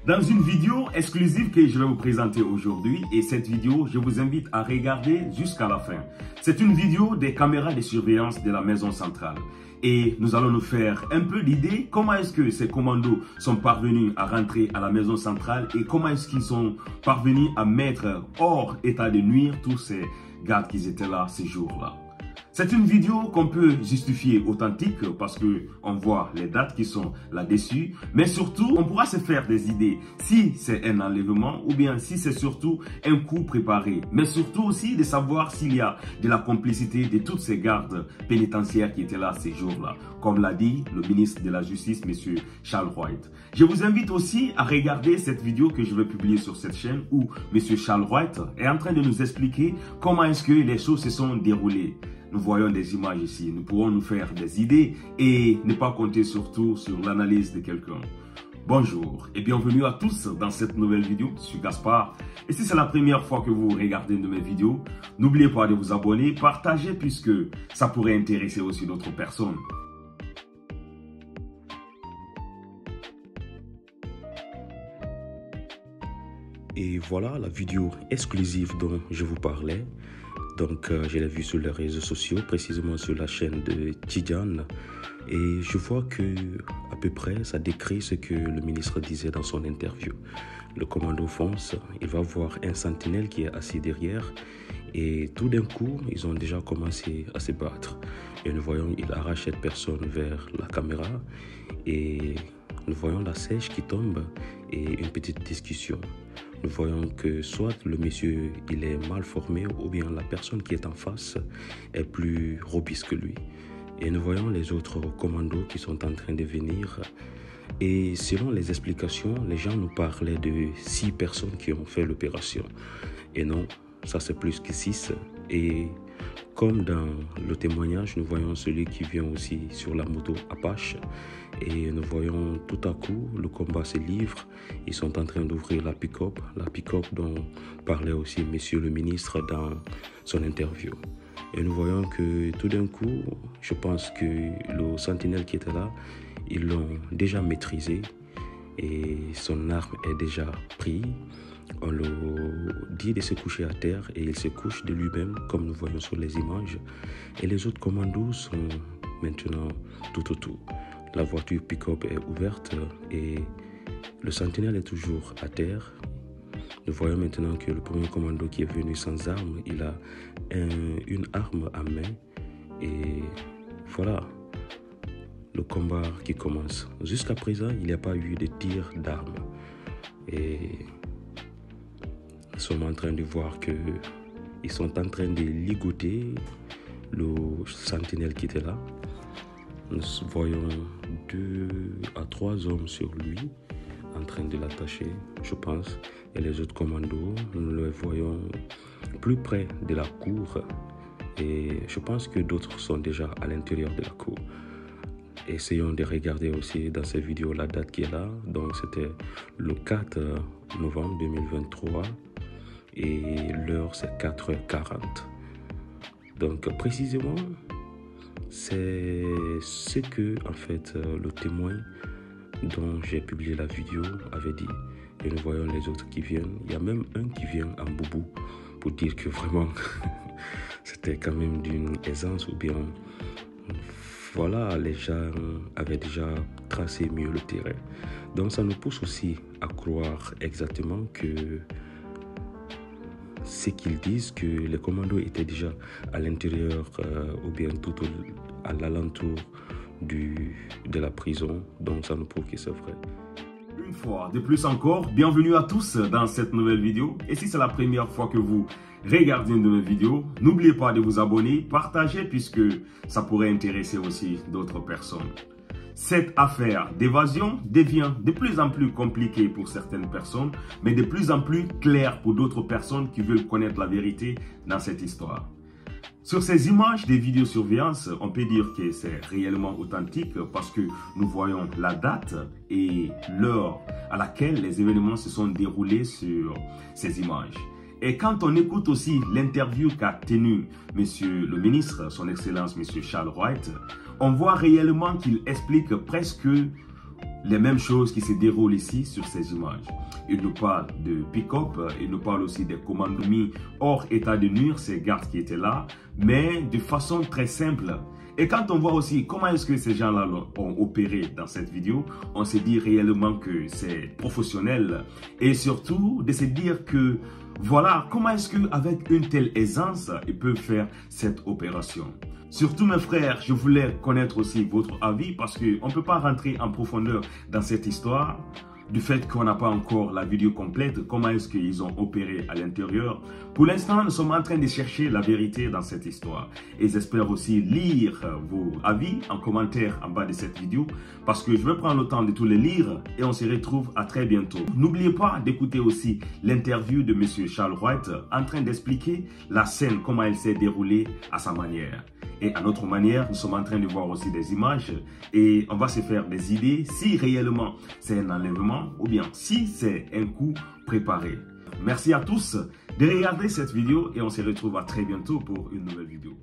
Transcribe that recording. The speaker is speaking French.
dans une vidéo exclusive que je vais vous présenter aujourd'hui. Et cette vidéo, je vous invite à regarder jusqu'à la fin. C'est une vidéo des caméras de surveillance de la maison centrale. Et nous allons nous faire un peu l'idée comment est-ce que ces commandos sont parvenus à rentrer à la maison centrale et comment est-ce qu'ils sont parvenus à mettre hors état de nuire tous ces gardes qui étaient là ces jours-là. C'est une vidéo qu'on peut justifier authentique parce que on voit les dates qui sont là-dessus, mais surtout on pourra se faire des idées si c'est un enlèvement ou bien si c'est surtout un coup préparé, mais surtout aussi de savoir s'il y a de la complicité de toutes ces gardes pénitentiaires qui étaient là ces jours-là, comme l'a dit le ministre de la Justice, M. Charles White. Je vous invite aussi à regarder cette vidéo que je vais publier sur cette chaîne où M. Charles White est en train de nous expliquer comment est-ce que les choses se sont déroulées. Nous voyons des images ici, nous pourrons nous faire des idées et ne pas compter surtout sur l'analyse de quelqu'un. Bonjour et bienvenue à tous dans cette nouvelle vidéo. Je suis Gaspard et si c'est la première fois que vous regardez une de mes vidéos, n'oubliez pas de vous abonner, partager puisque ça pourrait intéresser aussi d'autres personnes. Et voilà la vidéo exclusive dont je vous parlais. Donc, je l'ai vue sur les réseaux sociaux, précisément sur la chaîne de Tidiane. Et je vois que, à peu près, ça décrit ce que le ministre disait dans son interview. Le commando fonce, il va voir un sentinelle qui est assis derrière. Et tout d'un coup, ils ont déjà commencé à se battre. Et nous voyons, il arrache cette personne vers la caméra. Et nous voyons la sèche qui tombe et une petite discussion. Nous voyons que soit le monsieur il est mal formé ou bien la personne qui est en face est plus robuste que lui. Et nous voyons les autres commandos qui sont en train de venir. Et selon les explications, les gens nous parlaient de 6 personnes qui ont fait l'opération. Et non, ça c'est plus que 6. Et comme dans le témoignage, nous voyons celui qui vient aussi sur la moto Apache. Et nous voyons tout à coup, le combat se livre. Ils sont en train d'ouvrir la pick-up dont parlait aussi Monsieur le ministre dans son interview. Et nous voyons que tout d'un coup, je pense que le sentinelle qui était là, ils l'ont déjà maîtrisé et son arme est déjà prise. On lui dit de se coucher à terre et il se couche de lui-même comme nous voyons sur les images. Et les autres commandos sont maintenant tout autour. La voiture pick-up est ouverte et le sentinelle est toujours à terre. Nous voyons maintenant que le premier commando qui est venu sans arme, il a une arme à main. Et voilà le combat qui commence. Jusqu'à présent, il n'y a pas eu de tir d'armes. Et nous sommes en train de voir qu'ils sont en train de ligoter le sentinelle qui était là. Nous voyons 2 à 3 hommes sur lui en train de l'attacher, je pense. Et les autres commandos, nous les voyons plus près de la cour. Et je pense que d'autres sont déjà à l'intérieur de la cour. Essayons de regarder aussi dans cette vidéo la date qui est là. Donc c'était le 4 novembre 2023 et l'heure c'est 4h40. Donc précisément, c'est ce que en fait le témoin dont j'ai publié la vidéo avait dit. Et nous voyons les autres qui viennent. Il y a même un qui vient en boubou pour dire que vraiment c'était quand même d'une aisance ou bien voilà, les gens avaient déjà tracé mieux le terrain. Donc ça nous pousse aussi à croire exactement que ce qu'ils disent, que les commandos étaient déjà à l'intérieur ou bien tout à l'alentour de la prison. Donc ça nous prouve que c'est vrai. Une fois de plus encore, bienvenue à tous dans cette nouvelle vidéo. Et si c'est la première fois que vous regardez une de mes vidéos, n'oubliez pas de vous abonner, partager puisque ça pourrait intéresser aussi d'autres personnes. Cette affaire d'évasion devient de plus en plus compliquée pour certaines personnes, mais de plus en plus claire pour d'autres personnes qui veulent connaître la vérité dans cette histoire. Sur ces images de vidéosurveillance, on peut dire que c'est réellement authentique parce que nous voyons la date et l'heure à laquelle les événements se sont déroulés sur ces images. Et quand on écoute aussi l'interview qu'a tenue Monsieur le ministre, son Excellence Monsieur Charles White, on voit réellement qu'il explique presque les mêmes choses qui se déroulent ici sur ces images. Il nous parle de pick-up, il nous parle aussi des commandes mis hors état de nuire, ces gardes qui étaient là, mais de façon très simple. Et quand on voit aussi comment est-ce que ces gens-là ont opéré dans cette vidéo, on se dit réellement que c'est professionnel. Et surtout, de se dire que, voilà, comment est-ce qu'avec une telle aisance, ils peuvent faire cette opération. Surtout mes frères, je voulais connaître aussi votre avis parce qu'on ne peut pas rentrer en profondeur dans cette histoire. Du fait qu'on n'a pas encore la vidéo complète, comment est-ce qu'ils ont opéré à l'intérieur. Pour l'instant, nous sommes en train de chercher la vérité dans cette histoire. Et j'espère aussi lire vos avis en commentaire en bas de cette vidéo, parce que je vais prendre le temps de tous les lire et on se retrouve à très bientôt. N'oubliez pas d'écouter aussi l'interview de M. Charles White en train d'expliquer la scène, comment elle s'est déroulée à sa manière. Et à notre manière, nous sommes en train de voir aussi des images et on va se faire des idées si réellement c'est un enlèvement ou bien si c'est un coup préparé. Merci à tous de regarder cette vidéo et on se retrouve à très bientôt pour une nouvelle vidéo.